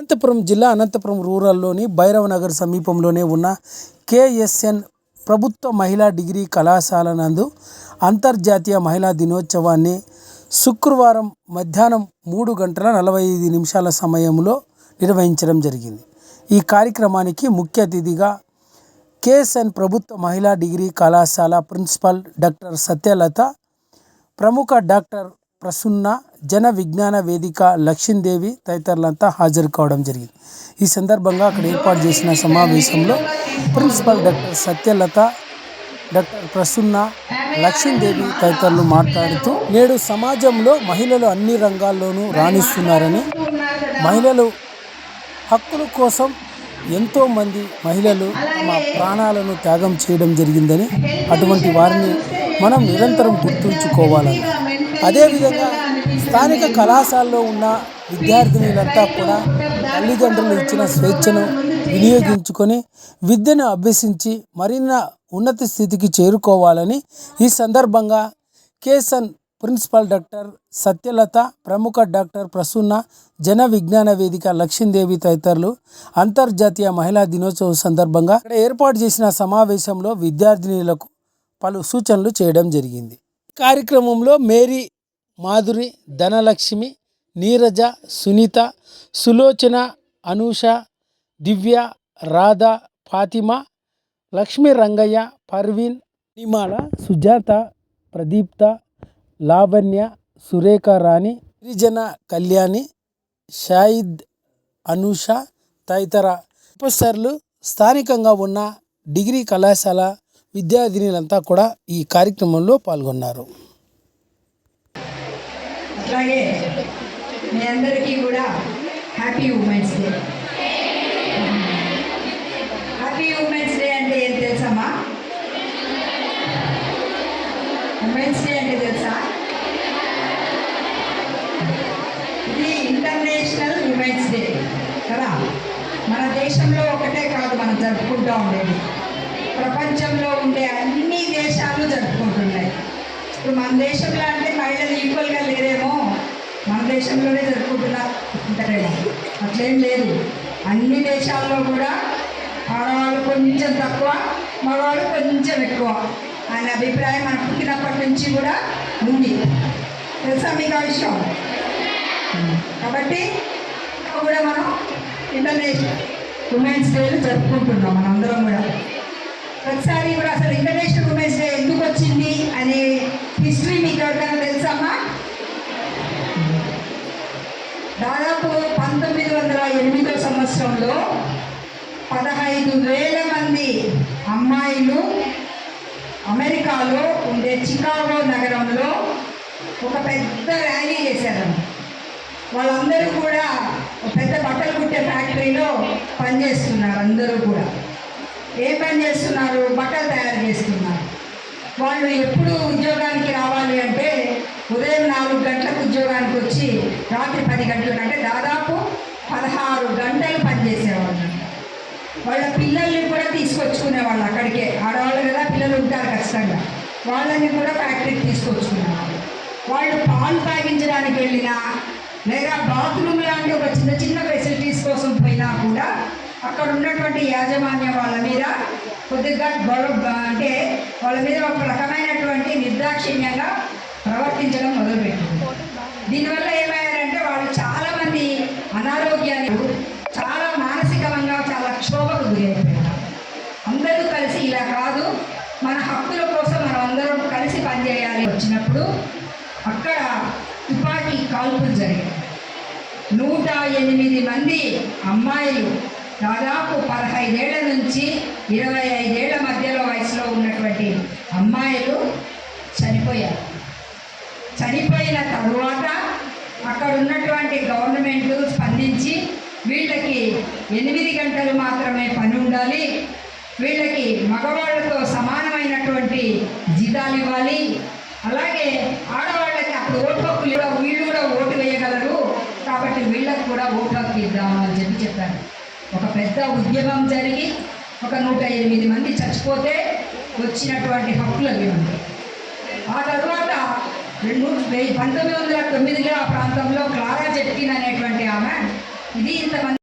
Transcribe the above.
అనంతపురం జిల్లా అనంతపురం రూరల్లోని భైరవనగర్ సమీపంలోనే ఉన్న కేఎస్ఎన్ ప్రభుత్వ మహిళా డిగ్రీ కళాశాల నందు అంతర్జాతీయ మహిళా దినోత్సవాన్ని శుక్రవారం మధ్యాహ్నం 3:45 సమయంలో నిర్వహించడం జరిగింది. ఈ కార్యక్రమానికి ముఖ్య అతిథిగా కేఎస్ఎన్ ప్రభుత్వ మహిళా డిగ్రీ కళాశాల ప్రిన్సిపల్ డాక్టర్ సత్యలత, ప్రముఖ డాక్టర్ ప్రసన్న, జన విజ్ఞాన వేదిక లక్ష్మీదేవి తదితరులంతా హాజరు కావడం జరిగింది. ఈ సందర్భంగా అక్కడ ఏర్పాటు చేసిన సమావేశంలో principal doctor Satyalatha, doctor Prasanna, Lakshmidevi తదితరులు మాట్లాడుతూ, నేడు సమాజంలో మహిళలు అన్ని రంగాల్లోనూ రాణిస్తున్నారని, మహిళలు హక్కుల కోసం ఎంతోమంది మహిళలు తమ ప్రాణాలను త్యాగం చేయడం జరిగిందని, అటువంటి వారిని మనం నిరంతరం గుర్తుంచుకోవాలని, అదేవిధంగా స్థానిక కళాశాలలో ఉన్న విద్యార్థినులంతా కూడా తల్లిదండ్రులు ఇచ్చిన స్వేచ్ఛను వినియోగించుకొని విద్యను అభ్యసించి మరిన్న ఉన్నత స్థితికి చేరుకోవాలని ఈ సందర్భంగా కేఎస్ఎన్ ప్రిన్సిపల్ డాక్టర్ సత్యలత, ప్రముఖ డాక్టర్ ప్రసన్న, జన విజ్ఞాన వేదిక లక్ష్మీదేవి తదితరులు అంతర్జాతీయ మహిళా దినోత్సవం సందర్భంగా ఇక్కడ ఏర్పాటు చేసిన సమావేశంలో విద్యార్థినులకు పలు సూచనలు చేయడం జరిగింది. కార్యక్రమంలో మేరీ, మాధురి, ధనలక్ష్మి, నీరజ, సునీత, సులోచన, అనూష, దివ్య, రాధ, ఫాతిమా, లక్ష్మీ రంగయ్య, పర్వీన్, నిమాల, సుజాత, ప్రదీప్త, లావణ్య, సురేఖ రాణి, గిరిజన, కళ్యాణి, షాయిద్, అనూష తదితర ప్రొఫెసర్లు, స్థానికంగా ఉన్న డిగ్రీ కళాశాల విద్యార్థినులంతా కూడా ఈ కార్యక్రమంలో పాల్గొన్నారు. అలాగే మీ అందరికీ కూడా happy women's day. Happy women's day అంటే ఏం తెలుసమ్మా? ఉమెన్స్ డే అంటే తెలుసా? ఇది ఇంటర్నేషనల్ ఉమెన్స్ డే కదా. మన దేశంలో ఒకటే కాదు మనం జరుపుకుంటూ ఉండేది, ప్రపంచంలో ఉండే అన్ని దేశాలు జరుపుకుంటున్నాయి. ఇప్పుడు మన దేశంలో అంటే మహిళలు ఈక్వల్గా లేరేమో, మన దేశంలోనే జరుపుకుంటున్నారు అంటారేమో. అట్లేం లేదు, అన్ని దేశాల్లో కూడా ఆడవాళ్ళు కొంచెం తక్కువ, మగవాళ్ళు కొంచెం ఎక్కువ అనే అభిప్రాయం మన పుట్టినప్పటి నుంచి కూడా ఉంది. తెలుసా మీకు ఆ విషయం? కాబట్టి కూడా మనం ఇంటర్నేషనల్ ఉమెన్స్ డేలు జరుపుకుంటున్నాం మనందరం కూడా. ఒకసారి కూడా అసలు ఇంటర్నేషనల్ ఉమెన్స్ డే ఎందుకు వచ్చింది అనే హిస్టరీ మీకు ఎవరికైనా తెలుసమ్మా? దాదాపు 1908 సంవత్సరంలో 15,000 మంది అమ్మాయిలు అమెరికాలో ఉండే చికాగో నగరంలో ఒక పెద్ద ర్యాలీ చేశారు. వాళ్ళందరూ కూడా పెద్ద బట్టలు కుట్టే ఫ్యాక్టరీలో పనిచేస్తున్నారు. అందరూ కూడా ఏ పని చేస్తున్నారు? బట్టలు తయారు చేస్తున్నారు. వాళ్ళు ఎప్పుడు ఉద్యోగానికి రావాలి అంటే ఉదయం 4 గంటలకు ఉద్యోగానికి వచ్చి రాత్రి 10 గంటలకు, అంటే దాదాపు 16 గంటలు పనిచేసేవాళ్ళు. వాళ్ళ పిల్లల్ని కూడా తీసుకొచ్చుకునేవాళ్ళు అక్కడికే. ఆడవాళ్ళు కదా, పిల్లలు ఉంటారు ఖచ్చితంగా, వాళ్ళని కూడా ఫ్యాక్టరీకి తీసుకొచ్చుకునేవాళ్ళు. వాళ్ళు పాలు తాగించడానికి వెళ్ళినా లేదా బాత్రూమ్ లాంటి ఒక చిన్న చిన్న ఫెసిలిటీస్ కోసం పోయినా కూడా అక్కడ ఉన్నటువంటి యాజమాన్యం వాళ్ళ మీద కొద్దిగా అంటే వాళ్ళ మీద ఒక రకమైనటువంటి నిర్దాక్షిణ్యంగా ప్రవర్తించడం మొదలుపెట్టింది. దీనివల్ల ఏమయ్యారంటే వాళ్ళు చాలామంది అనారోగ్యానికి, చాలా మానసికంగా చాలా క్షోభకు గురైపోయారు. అందరూ కలిసి ఇలా కాదు, మన హక్కుల కోసం మనం అందరం కలిసి పనిచేయాలి వచ్చినప్పుడు అక్కడ తుపాకీ కాల్పులు జరిగాయి. 108 మంది అమ్మాయిలు దాదాపు 15 ఏళ్ల నుంచి 25 ఏళ్ల మధ్యలో వయసులో ఉన్నటువంటి అమ్మాయిలు చనిపోయారు. చనిపోయిన తరువాత అక్కడ ఉన్నటువంటి గవర్నమెంట్ స్పందించి వీళ్ళకి 8 గంటలు మాత్రమే పని ఉండాలి, వీళ్ళకి మగవాళ్ళతో సమానమైనటువంటి జీతాలు ఇవ్వాలి, అలాగే ఆడవాళ్ళకి అప్పుడు ఓటు హక్కు లేదు, వీళ్ళు కూడా ఓటు వేయగలరు కాబట్టి వీళ్ళకి కూడా ఓటు హక్కు ఇద్దాము అని చెప్పారు. ఒక పెద్ద ఉద్యమం జరిగి ఒక 108 మంది చచ్చిపోతే వచ్చినటువంటి హక్కులు అవి ఉంటాయి. ఆ తర్వాత 1909 ఆ ప్రాంతంలో క్లారా జెట్కిన్ అనేటువంటి ఆమె ఇది ఇంతమంది